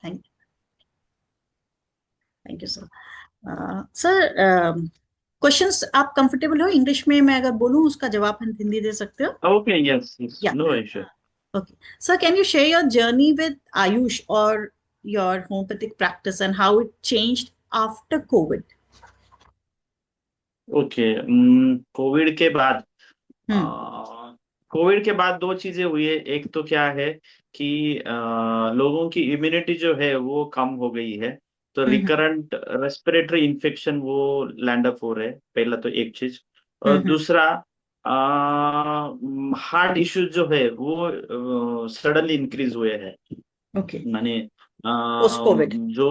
Thank thank you sir. Sir, questions आप comfortable हो English में मैं अगर बोलूं उसका जवाब हिंदी दे सकते हो? Okay, yes, yes, या no issue. okay. Sir, can you share your journey with Ayush or your homeopathic practice and how it changed after COVID? Okay, Covid के बाद हम्म कोविड के बाद दो चीजें हुई है। एक तो क्या है कि लोगों की इम्यूनिटी जो है वो कम हो गई है, तो हम्म रिकरेंट रेस्पिरेटरी इन्फेक्शन वो लैंड अप हो रहे हैं, पहला तो एक चीज। और हम्म दूसरा, हार्ट इश्यूज जो है वो सडनली इंक्रीज हुए हैं। ओके। माने पोस्ट कोविड। जो,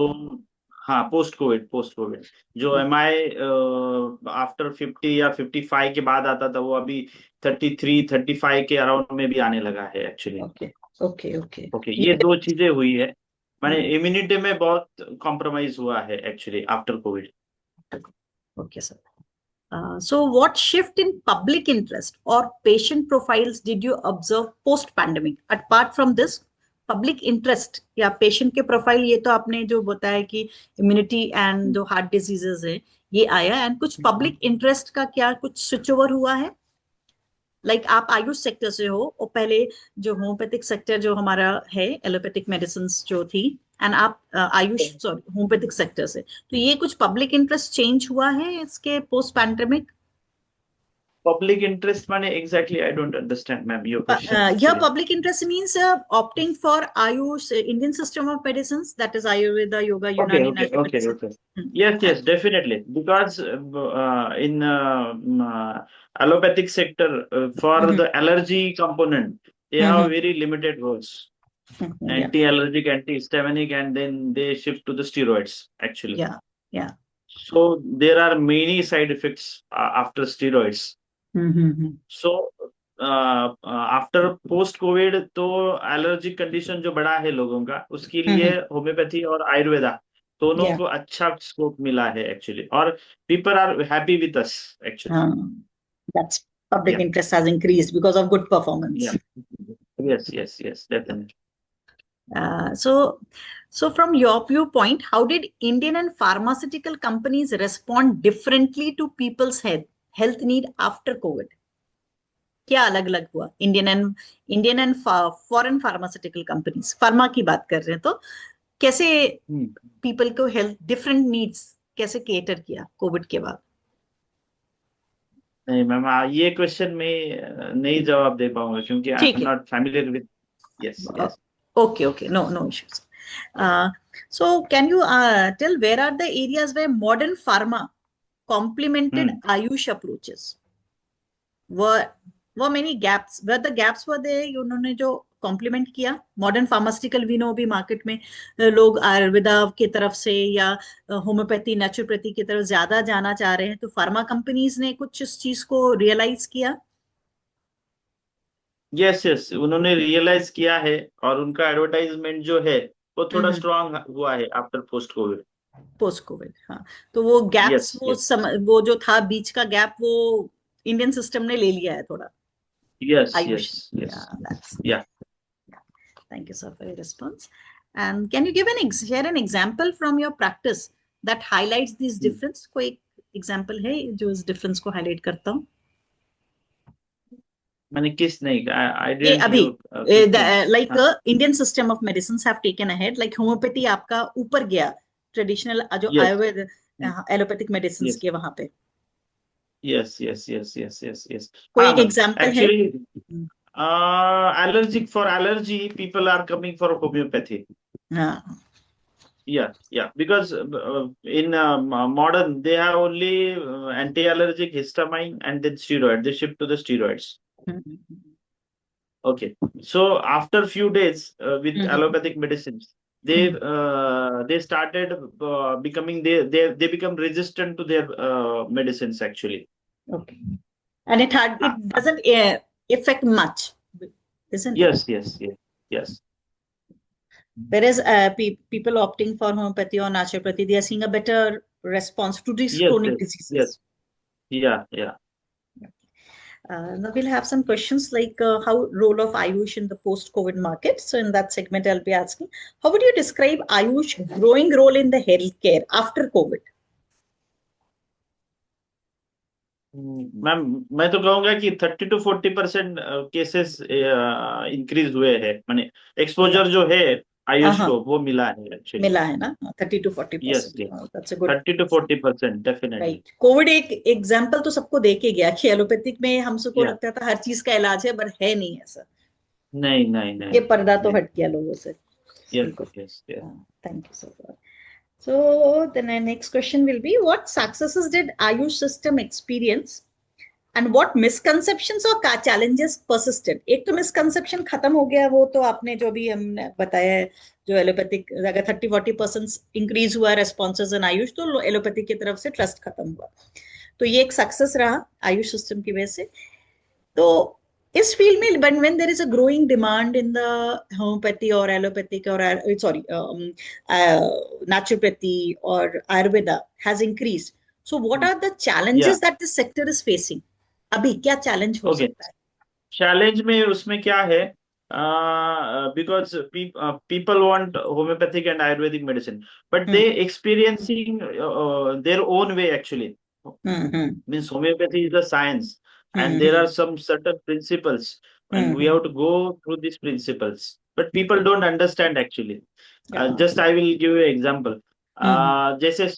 हाँ, पोस्ट कोविड जो एम आई आफ्टर 50 या 55 के बाद आता था, वो अभी 33 35 के अराउंड में भी आने लगा है actually. Okay okay okay. Okay, ये ये दो चीजें हुई है। माने इम्यूनिटी में बहुत कॉम्प्रोमाइज हुआ है actually after Covid. Okay sir. So what shift in public interest or patient profiles did you observe post pandemic? Apart from this, public interest या पेशेंट के प्रोफाइल, ये तो आपने जो बताया कि इम्यूनिटी एंड जो हार्ट डिजीजेस है ये आया, एंड कुछ पब्लिक इंटरेस्ट का क्या कुछ स्विच ओवर हुआ है? लाइक आप आयुष सेक्टर से हो और पहले जो होम्योपैथिक सेक्टर जो हमारा है, एलोपैथिक मेडिसिन जो थी, एंड आप आयुष सॉरी होम्योपैथिक सेक्टर से, तो ये कुछ पब्लिक इंटरेस्ट चेंज हुआ है इसके पोस्ट पैंडेमिक? पब्लिक इंटरेस्ट माने exactly I don't understand ma'am your question Here, actually. public interest means opting for Ayush, Indian system of medicines, that is Ayurveda, Yoga, Okay, Unani, okay, okay, naturopathy. okay. Hmm. Yes, Uh, yes, definitely. Because in allopathic sector, for mhm, the allergy component, they have mhm, very limited roles. mhm. Yeah, Anti-allergic, antihistaminic, and then they shift to the steroids, actually. yeah, yeah. So there are many side effects after steroids. Mm-hmm. So after post Covid तो allergic condition जो बड़ा है लोगों का, उसके लिए Mm-hmm. Homeopathy और आयुर्वेदा दोनों Yeah. को अच्छा स्कोप मिला है एक्चुअली, और people are happy with us actually. That's public या interest has increased because of good performance. या yes yes yes definitely. So, so from your viewpoint, how did Indian and pharmaceutical companies respond differently to people's health need after COVID? क्या अलग अलग हुआ Indian and foreign pharmaceutical companies, pharma की बात कर रहे हैं तो कैसे पीपल को हेल्थ डिफरेंट नीड्स कैसे केटर किया कोविड के बाद? नहीं मैम, ये क्वेश्चन में नहीं जवाब दे पाऊंगा क्योंकि आई ठीक एम है। Not familiar with. Yes yes. Okay okay, no no issues. So can you tell where are the areas way modern pharma complemented hmm. Ayush approaches? were many gaps, where the gaps were there, उन्होंने जो complement किया modern pharmaceutical, we know भी market में लोग आयुर्वेदा की तरफ से या होम्योपैथी नेचुरोपैथी की तरफ ज्यादा जाना चाह रहे हैं, तो फार्मा कंपनीज ने कुछ इस चीज को रियलाइज किया? यस यस, उन्होंने रियलाइज किया है, और उनका एडवर्टाइजमेंट जो है वो थोड़ा हम्म। स्ट्रांग हुआ है after post Covid. Post Covid, हाँ। तो वो गैप्स, यस यस वो जो था बीच का गैप, वो इंडियन सिस्टम ने ले लिया है थोड़ा, Yes, आयुष yes, ने। yes. Yeah, that's Yeah. thank you sir for your response. And can you give share an example from your practice that highlights this difference? कोई एग्जाम्पल है जो इस डिफरेंस को हाईलाइट करता हूँ? मैंने किस नहीं, आई ये डिडंट अभी यू क्वेश्चन। लाइक हाँ। Indian system of medicine have taken ahead, like homeopathy आपका ऊपर गया, ट्रेडिशनल जो yes Ayurveda allopathic medicine yes के वहां पे yes yes yes yes yes yes. कोई हाँ एक मैम, एग्जाम्पल है? Actually allergic, for allergy people are coming for homeopathy. हाँ। Yeah, yeah, because in modern they have only anti-allergic histamine and then steroid. They shift to the steroids. Okay, so after few days with allopathic medicines, they started becoming, they become resistant to their medicines actually. Okay. And Uh, it doesn't affect much, isn't it? yes, yes, yes, yes, Whereas people opting for homeopathy or naturopathy, they are seeing a better response to these yes, chronic yes, yes, diseases. yeah, yeah. Now we'll have some questions like how role of Ayush in the post-COVID market. So in that segment, I'll be asking, how would you describe Ayush growing role in the healthcare after COVID? Ma'am मैं तो कहूंगा कि 30 to 40% cases increase हुए हैं, माने Yeah. Exposure जो है आयुष हाँ, को वो मिला है एक्चुअली. मिला है ना 30 to 40%. Yes yes, That's a good. 30 to 40% definitely. Right. Covid एक एग्जाम्पल तो सबको दे के गया कि एलोपैथिक में हम सबको या लगता था हर चीज का इलाज है, पर है नहीं ऐसा. नहीं नहीं ये नहीं पर्दा तो नहीं. हट गया लोगों से. यस बिल्कुल. Yes yes. Thank you so much. So then the next question will be, what successes did Ayush system experience and what misconceptions or challenges persisted? एक तो misconception खत्म हो गया, वो तो आपने जो भी हमने बताया है, जो एलोपैथिक अगर 30-40% इंक्रीज हुआ रेस्पॉन्सेज इन आयुष, तो एलोपैथिक की तरफ से ट्रस्ट खत्म हुआ. तो ये एक सक्सेस रहा आयुष सिस्टम की वजह से. तो इस फील्ड में when there is a growing demand in the homeopathy or allopathic or sorry naturopathy or ayurveda has increased, so what are the या challenges that this sector is facing? अभी क्या चैलेंज हो ओके, सकता है? Challenge में उसमें क्या है, because people want homeopathic and Ayurvedic medicine, but they hmm. Experiencing their own way actually. Hmm. Means homeopathy is a science, and there hmm. are some certain principles, and we hmm. have to go through these principles, but people don't understand actually. Yeah. Just I will give you an example. हम्म. जैसे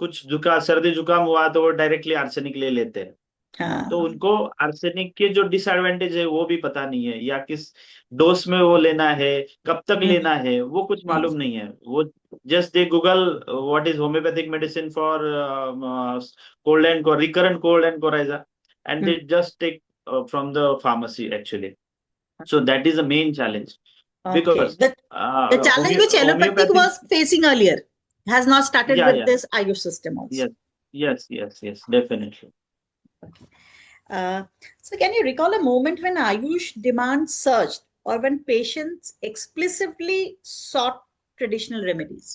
कुछ सर्दी जुकाम हुआ तो वो directly arsenic ले लेते हैं, तो हाँ. उनको आर्सेनिक के जो डिसएडवांटेज है वो भी पता नहीं है, या किस डोज में वो लेना है, कब तक हम्म. लेना है, वो कुछ हम्म. मालूम नहीं है. वो just they Google what is homeopathic medicine for cold and recurrent cold and coryza, and they hmm. Just take from the pharmacy actually. So that is the main challenge, Okay. Because The challenge which allopathic homeopathic. was facing earlier has not started या with या this Ayush system also. Yes yes yes yes definitely. So can you recall a moment when Ayush demand surged or when patients explicitly sought traditional remedies?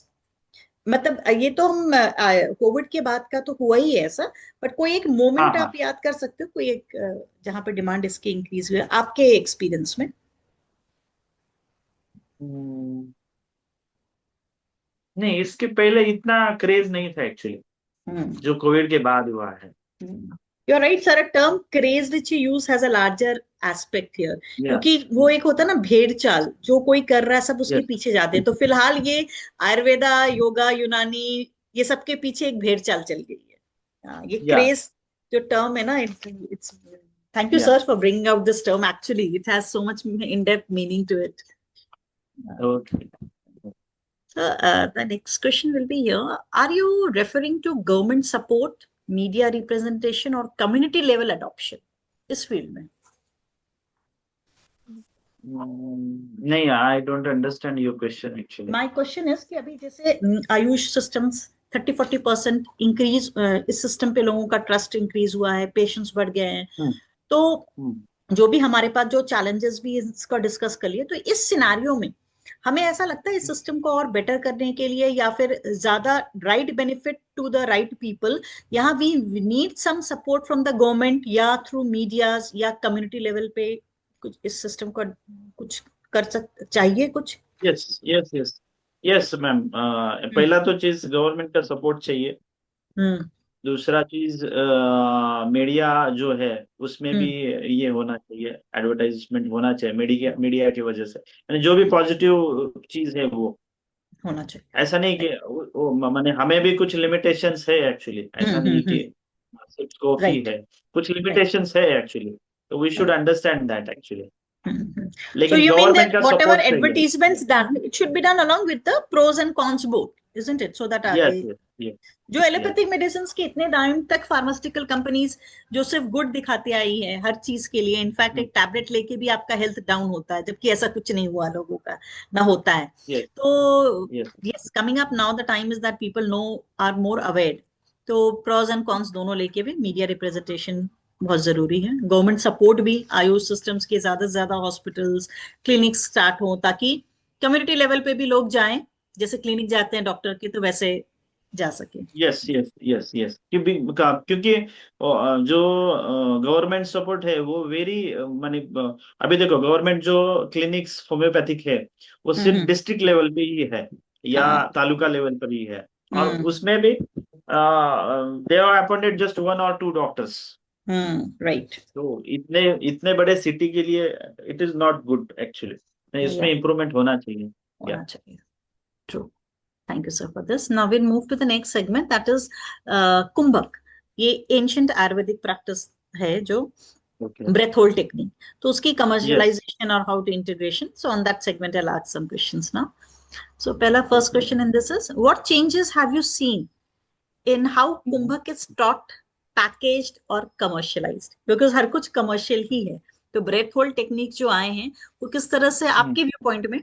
मतलब ये तो हम Covid के बाद का तो हुआ ही है ऐसा, बट कोई एक हाँ मोमेंट हाँ. आप याद कर सकते हो, कोई एक जहां पे डिमांड इसकी इंक्रीज हुई आपके एक्सपीरियंस में? हम्म, नहीं, इसके पहले इतना क्रेज नहीं था एक्चुअली, हम्म. जो कोविड के बाद हुआ है. You are right sir, term craze which you use has a larger aspect here, या क्योंकि वो एक होता है ना भेड़ चाल, जो कोई कर रहा है सब उसके यस पीछे जाते हैं. तो फिलहाल ये आयुर्वेदा, योगा, यूनानी, ये सब के पीछे एक भेड़ चाल चल गई है. ये या क्रेज जो टर्म है ना, इट्स थैंक यू या sir for bringing out this term. Actually it has so much in depth meaning to it. Okay. So the next question will be here. Are you referring to government support, media representation, or community level adoption इस field में? नहीं, I don't understand your question actually. My question is कि अभी जैसे Ayush systems 30-40% increase, इस system पे लोगों का ट्रस्ट इंक्रीज हुआ है, पेशेंट्स बढ़ गए हैं. तो जो भी हमारे पास जो चैलेंजेस भी इसका डिस्कस कर लिए, तो इस सिनारियो में हमें ऐसा लगता है इस सिस्टम को और बेटर करने के लिए या फिर ज्यादा right benefit to the right people, यहाँ we need some support from the government या थ्रू मीडियाज या कम्युनिटी लेवल पे कुछ इस सिस्टम का कुछ कर सक चाहिए कुछ? Yes yes yes yes ma'am. पहला तो चीज गवर्नमेंट का सपोर्ट चाहिए. हम्म. दूसरा चीज मीडिया जो है उसमें भी हम्म. ये होना चाहिए, एडवर्टाइजमेंट होना चाहिए मीडिया मीडिया की वजह से, यानी जो भी पॉजिटिव चीज है वो. होना चाहिए. ऐसा नहीं कि माने हमें भी कुछ लिमिटेशंस है एक्चुअली, ऐसा नहीं कि सिर्फ कॉफी राइट. है, कुछ राइट. लिमिटेशंस है एक्चुअली, तो we should understand that actually. So लेकिन you mean गवर्नमेंट that का whatever सपोर्ट चाहिए. advertisements done, it should be done along with the pros and cons both, isn't it? So that yes आगे yes yes जो yes allopathic medicine के इतने time तक pharmaceutical companies जो सिर्फ good दिखाती आई है हर चीज के लिए, इनफैक्ट एक टैबलेट लेके भी आपका हेल्थ डाउन होता है, जबकि ऐसा कुछ नहीं हुआ लोगों का, ना होता है. यस तो yes yes, coming up now the time is that people know, are more aware. तो प्रोज एंड कॉन्स दोनों लेके भी मीडिया रिप्रेजेंटेशन बहुत जरूरी है. गवर्नमेंट सपोर्ट भी, आयुष सिस्टम्स के ज्यादा से ज्यादा हॉस्पिटल्स, क्लिनिक्स स्टार्ट हो, ताकि कम्युनिटी लेवल पे भी लोग जाएं. जैसे क्लिनिक जाते हैं डॉक्टर के, तो वैसे जा सके। यस यस यस यस, क्योंकि जो गवर्नमेंट सपोर्ट है वो वेरी माने अभी देखो गवर्नमेंट जो क्लिनिक्स होम्योपैथिक है वो सिर्फ हम्म। डिस्ट्रिक्ट लेवल पे ही है या हाँ। तालुका लेवल पर ही है, और हम्म। उसमें भी they are appointed just 1 or 2 doctors. Right. तो इतने इतने बड़े सिटी के लिए it is not good actually, इसमें या इम्प्रूवमेंट होना चाहिए। या होना चाहिए। True. Thank you sir for this. Now will move to the next segment, that is kumbhak. ये एंशियंट आयुर्वेदिक प्रैक्टिस है जो ओके। breath hold technique. तो उसकी yes. commercialization or how to integration. So on that segment, I'll ask some questions now. So पहला first okay. question in this is, what changes have you seen in how Kumbhak is taught, packaged और commercialized? Because हर कुछ commercial ही है। तो breath hold technique जो आए हैं, वो किस तरह से आपके व्यू पॉइंट में,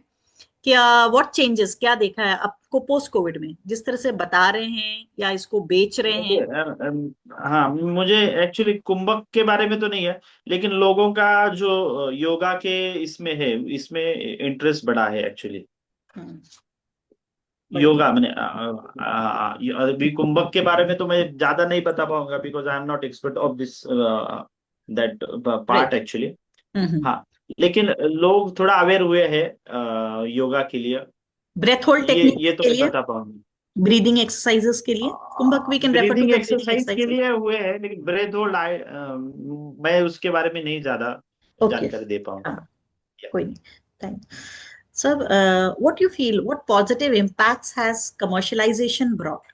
क्या व्हाट चेंजेस क्या देखा है आपको पोस्ट कोविड में, जिस तरह से बता रहे हैं या इसको बेच रहे मुझे हैं? हाँ, मुझे एक्चुअली कुंभक के बारे में तो नहीं है, लेकिन लोगों का जो योगा के इसमें है, इसमें इंटरेस्ट बढ़ा है एक्चुअली। हम्म, बढ़िया। योगा मैंने अभी कुंभक के बारे में तो मैं ज्यादा नहीं बता पाऊंगा because I am not expert of this that part right. Actually. हाँ, लेकिन लोग थोड़ा अवेयर हुए हैं योगा के लिए, ब्रेथ होल्ड टेक्निक ये तो के मैं लिए, बता पाऊंगा। ब्रीदिंग एक्सरसाइजेस के लिए kumbhak, we can refer to breathing the breathing exercise के एक्सरसाइजेस। लिए हुए हैं, लेकिन ब्रेथ होल्ड मैं उसके बारे में नहीं ज्यादा ओके। जानकारी दे हाँ, पाऊंगा। कोई नहीं। Thank sir. What you feel, what positive impacts has commercialisation brought?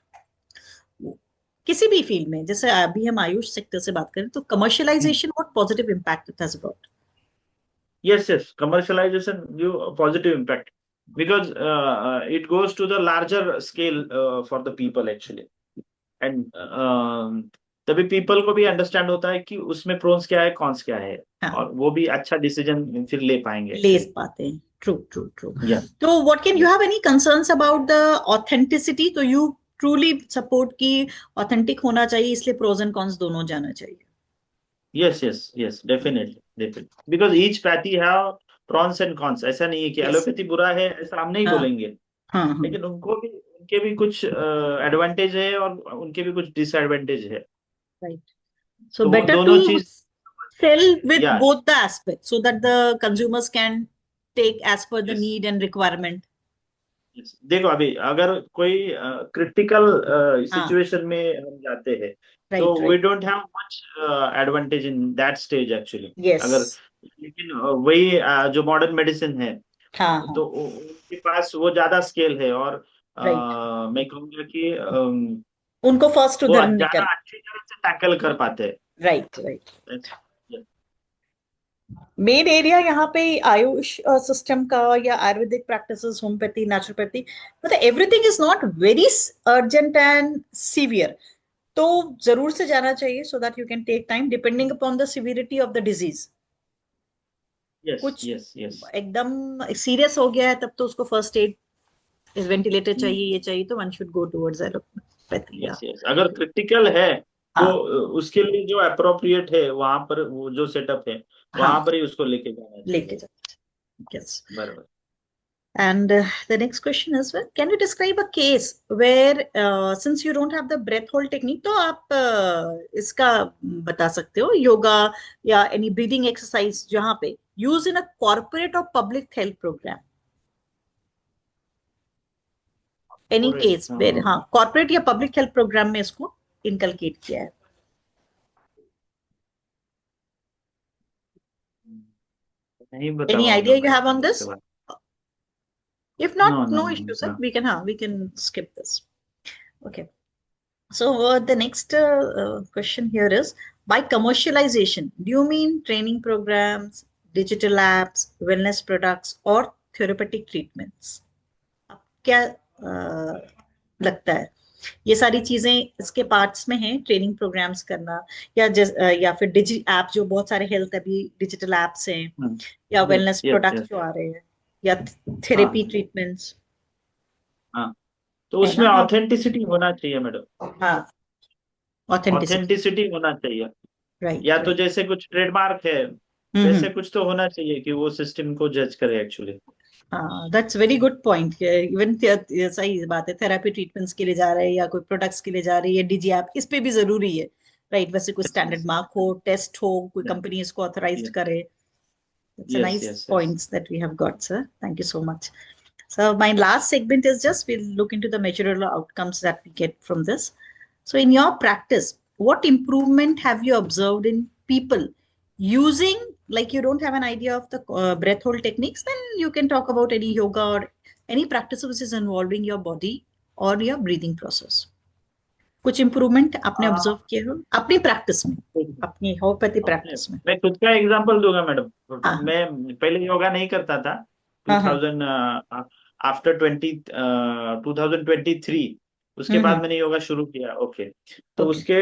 किसी भी फील्ड में, जैसे अभी हम आयुष सेक्टर से बात करें, तो commercialisation what positive impact it has brought? Yes, yes, commercialization give a positive impact because it goes to the larger scale for the people actually, and तभी पीपल को भी अंडरस्टैंड होता है कि उसमें प्रोन्स क्या है कॉन्स क्या है, हाँ, और वो भी अच्छा डिसीजन फिर ले पाएंगे ले एक्चुअली। पाते हैं। True true true. या तो what can you have any concerns about the authenticity? तो यू ट्रूली सपोर्ट की ऑथेंटिक होना चाहिए, इसलिए प्रोज एंड कॉन्स दोनों जाना चाहिए? Yes yes yes, definitely definitely, because each pathy have prawns and cons, ऐसा नहीं है कि यस। एलोपैथी बुरा है ऐसा हम नहीं हाँ बोलेंगे, हाँ हाँ। लेकिन उनके भी कुछ एडवांटेज है और उनके भी कुछ डिसएडवांटेज है। राइट। So तो वो better to दोनों चीज। sell with या both the aspects so that the consumers can take as per the yes, need and requirement. देखो अभी अगर कोई क्रिटिकल हाँ। सिचुएशन में हम जाते हैं तो right we right. Don't have much advantage in that stage actually. Yes. अगर लेकिन वही जो मॉडर्न मेडिसिन है हाँ हाँ। तो उनके पास वो ज्यादा स्केल है, और राइट। मैं कहूँगा कि उनको फर्स्ट वो उधर ज्यादा निकल। अच्छी तरह से टैकल कर पाते राइट राइट। हैं। मेन एरिया यहाँ पे आयुष सिस्टम का या आयुर्वेदिक प्रैक्टिसेस, होम्योपैथी, नेचुरोपैथी, मतलब everything is not very urgent and severe. तो जरूर से जाना चाहिए so that you can take time depending upon the severity of the disease. Yes कुछ यस यस। एकदम सीरियस हो गया है तब तो उसको फर्स्ट एड, वेंटिलेटर चाहिए, ये चाहिए, तो one should go towards allopathy. Yes yes, अगर क्रिटिकल है तो हाँ उसके लिए जो अप्रोप्रिएट है वहां पर वो जो सेटअप है हाँ, वहां पर ही उसको लेके जाना लेके चाहिए। जाओ। यस। बराबर। And the next question is, well, can you describe a case where, since you don't have the breath hold technique, तो आप इसका बता सकते हो योगा या any breathing exercise जहाँ पे use in a corporate or public health program? Any और case where, हाँ, corporate या public health program में इसको inculcate किया है? नहीं बता Any पाऊंगा idea you मैं have on इसके this? बाद। If no not, no no issue, sir. No. We can, we can skip this. Okay. So the next question here is, by commercialization, do you mean training programs, digital apps, wellness products, or therapeutic treatments? अब क्या लगता है, ये सारी चीजें इसके parts में हैं? ट्रेनिंग प्रोग्राम्स करना, या फिर डिजि ऐप, जो बहुत सारे हेल्थ अभी डिजिटल एप्स हैं, या yes wellness yes products yes. जो आ रहे हैं, या हाँ थेरेपी ट्रीटमेंट्स, हाँ, तो है ना? उसमें ऑथेंटिसिटी होना चाहिए मैडम। हाँ, ऑथेंटिसिटी। ऑथेंटिसिटी होना चाहिए, या राइट तो राइट। जैसे कुछ ट्रेडमार्क है हम्म। वैसे कुछ तो होना चाहिए कि वो सिस्टम को जज करे एक्चुअली। हाँ, that's very good point. Even सही बात है, थेरेपी ट्रीटमेंट्स के लिए जा रहे हैं या कोई प्रोडक्ट्स के लिए जा रही है, डीजी ऐप इस पे भी जरूरी है, राइट? वैसे कोई स्टैंडर्ड मार्क हो, टेस्ट हो, कोई कंपनी इसको ऑथराइज करे। It's a Yes, nice yes, yes. Points that we have got, sir, thank you so much. So my last segment is just we'll look into the measurable outcomes that we get from this. So in your practice, what improvement have you observed in people using, like you don't have an idea of the breath hold techniques, then you can talk about any yoga or any practice which is involving your body or your breathing process. कुछ improvement आपने observe किए हो अपनी practice में, अपनी homeopathy अपने practice में? मैं खुद का एग्जांपल दूंगा मैडम। हाँ मैं पहले योगा नहीं करता था। हाँ हाँ 2000 आफ्टर 2023 उसके बाद हम्म मैंने योगा शुरू किया। ओके। तो ओके उसके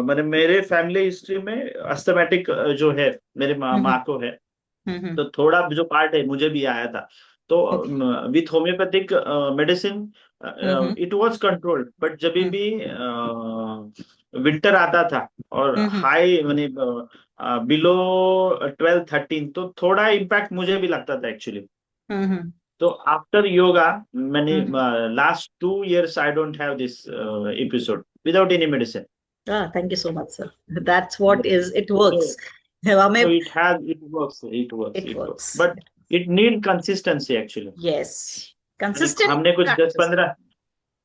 मैंने मेरे फैमिली हिस्ट्री में अस्थमेटिक जो है मेरे हम्म माँ को है। हम्म तो थोड़ा जो पार्ट है मुझे भी आया था। तो okay with homeopathic medicine hmm it was controlled, but जब हम्म भी विंटर आता था और हम्म हाई मैंने बिलो 12-13 तो थोड़ा इम्पैक्ट मुझे भी लगता था एक्चुअली। हम्म तो आफ्टर योगा मैंने hmm last 2 years I don't have this episode without any medicine. Thank you so much sir, that's what is it works हमें। So it works, it but it need consistency actually. Yes, मैंने consistent हमने कुछ दस practice. पंद्रह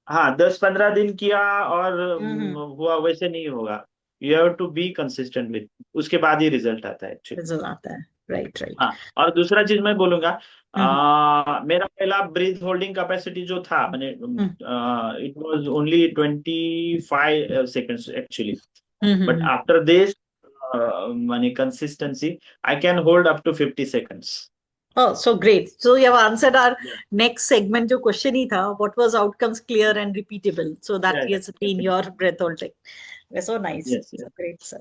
हाँ 10-15 दिन किया और हम्म हुआ वैसे नहीं होगा। You have to be consistent with, उसके बाद ही रिजल्ट आता है एक्चुअली। रिजल्ट आता है, राइट राइट। हाँ, और दूसरा चीज मैं बोलूंगा, हम्म मेरा पहला ब्रीथ होल्डिंग कैपेसिटी जो था मैंने hmm it was only 25 seconds actually. But hmm after this माने consistency I can hold up to 50 seconds. Oh, so great. So you have answered our next segment जो question ही था, what was outcomes clear and repeatable? So that Yeah, yeah, has been definitely. your breath holding. So nice. Yes, yes, So great, sir.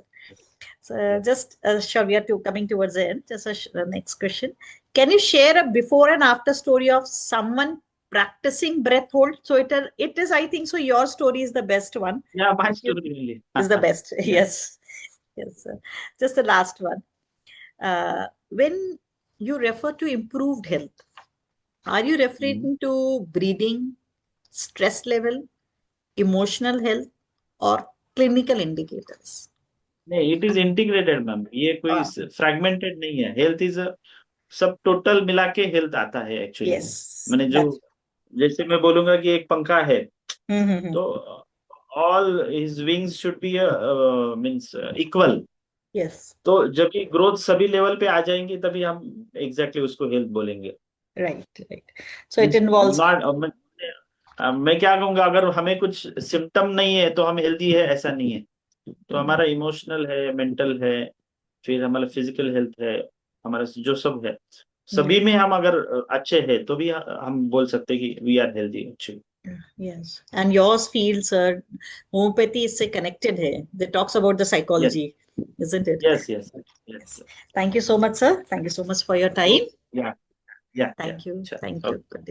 So yes. just sure we are coming towards the end. Just next question. Can you share a before and after story of someone practicing breath hold? So it is I think so your story is the best one. Yeah, my That you story really. is the best. Yeah. Yes. Yes, sir. Just the last one. When you refer to improved health, are you Mhm. referring to breathing, stress level, emotional health, or clinical indicators? नहीं, it is integrated ma'am, ये कोई Ah, fragmented नहीं है। Health is सब total मिला के health आता है एक्चुअली। yes, मैंने जो that's जैसे मैं बोलूंगा कि एक पंखा है mm-hmm. तो all his wings should be means equal. Yes, तो जब ये ग्रोथ सभी लेवल पे आ जाएंगे तभी हम एग्जैक्टली उसको हेल्थ बोलेंगे। right, right. So it involves not मैं क्या कहूंगा, अगर हमें कुछ सिम्टम नहीं है तो हम हेल्दी है ऐसा नहीं है। तो हमारा इमोशनल है, मेंटल है, फिर हमारा फिजिकल हेल्थ है, हमारा जो सब है, सभी yes, में हम अगर अच्छे हैं तो भी हम बोल सकते हैं कि we are healthy actually. yes. And yours feels homeopathy is connected here. They talks about the yes, psychology, isn't it? Yes, yes, Yes. Yes. Thank you so much, sir. Thank you so much for your तो time. या Thank you. अच्छा, Thank you. Okay. Good day.